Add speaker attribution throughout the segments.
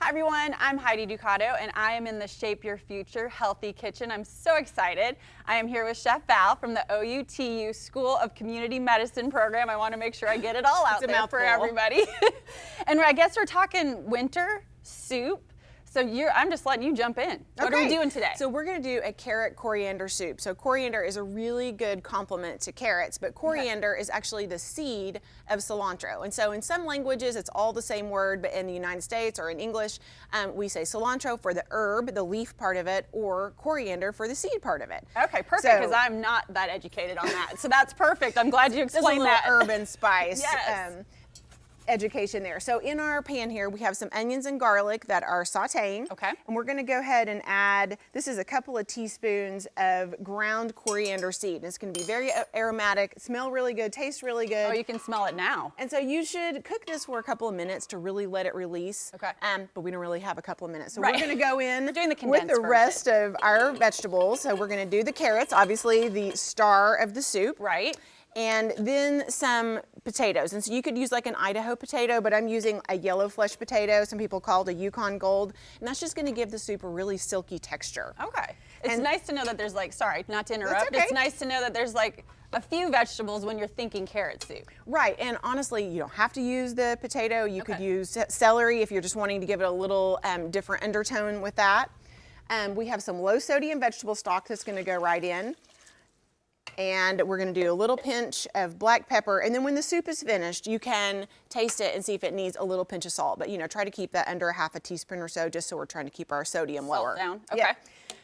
Speaker 1: Hi everyone, I'm Heidi DUCATO and I am in the Shape Your Future Healthy Kitchen. I'm so excited. I am here with Chef Val from the OUTU School of Community Medicine program. I want to make sure I get it all out there for everybody. And I guess we're talking winter soup. So I'm just letting you jump in. What are we doing today?
Speaker 2: So we're going to do a carrot coriander soup. So coriander is a really good complement to carrots, but coriander is actually the seed of cilantro. And so in some languages, it's all the same word, but in the United States or in English, we say cilantro for the herb, the leaf part of it, or coriander for the seed part of it.
Speaker 1: Okay, perfect, because I'm not that educated on that. So that's perfect. I'm glad you explained that.
Speaker 2: Herb and spice.
Speaker 1: Yes.
Speaker 2: Education there. So in our pan here, we have some onions and garlic that are sauteing.
Speaker 1: Okay.
Speaker 2: And we're going to go ahead and add, this is a couple of teaspoons of ground coriander seed. And it's going to be very aromatic, smell really good, taste really good.
Speaker 1: Oh, you can smell it now.
Speaker 2: And so you should cook this for a couple of minutes to really let it release.
Speaker 1: Okay.
Speaker 2: But we don't really have a couple of minutes. So we're going to go in
Speaker 1: with
Speaker 2: the rest of our vegetables. So we're going to do the carrots, obviously the star of the soup.
Speaker 1: Right.
Speaker 2: And then some potatoes. And so you could use like an Idaho potato, but I'm using a yellow flesh potato. Some people call it a Yukon Gold. And that's just going to give the soup a really silky texture.
Speaker 1: Okay. It's nice to know that there's sorry, not to interrupt.
Speaker 2: That's okay.
Speaker 1: It's nice to know that there's a few vegetables when you're thinking carrot soup.
Speaker 2: Right, and honestly, you don't have to use the potato. You could use celery if you're just wanting to give it a little different undertone with that. We have some low sodium vegetable stock that's going to go right in. And we're going to do a little pinch of black pepper. And then when the soup is finished, you can taste it and see if it needs a little pinch of salt. But try to keep that under a half a teaspoon or so, just so we're trying to keep our sodium lower.
Speaker 1: Salt down, okay.
Speaker 2: Yeah.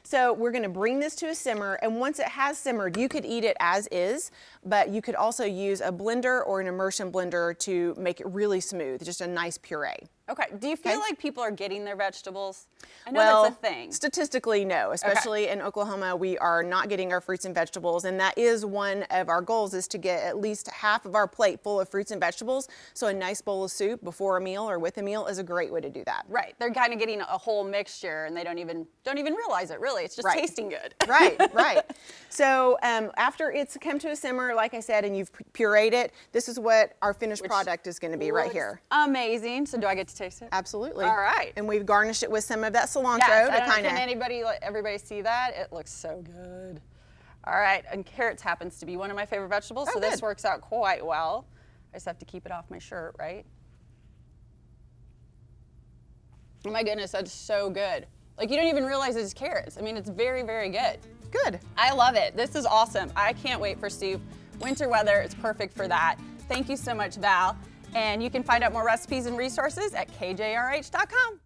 Speaker 2: So we're going to bring this to a simmer, and once it has simmered, you could eat it as is, but you could also use a blender or an immersion blender to make it really smooth, just a nice puree.
Speaker 1: Okay. Do you feel like people are getting their vegetables? I know that's a thing.
Speaker 2: Statistically, no. Especially in Oklahoma, we are not getting our fruits and vegetables, and that is one of our goals, is to get at least half of our plate full of fruits and vegetables. So a nice bowl of soup before a meal or with a meal is a great way to do that.
Speaker 1: Right. They're kind of getting a whole mixture, and they don't even realize it, really. It's just tasting good.
Speaker 2: Right, right. So after it's come to a simmer, like I said, and you've pureed it, this is what our finished product is going to be right here.
Speaker 1: Amazing. So do I get to taste it?
Speaker 2: Absolutely.
Speaker 1: All right.
Speaker 2: And we've garnished it with some of that cilantro to kind of.
Speaker 1: Can everybody see that? It looks so good. All right. And carrots happens to be one of my favorite vegetables, so this works out quite well. I just have to keep it off my shirt, right? Oh my goodness, that's so good. You don't even realize it's carrots. I mean, it's very, very good.
Speaker 2: Good.
Speaker 1: I love it. This is awesome. I can't wait for soup. Winter weather is perfect for that. Thank you so much, Val. And you can find out more recipes and resources at kjrh.com.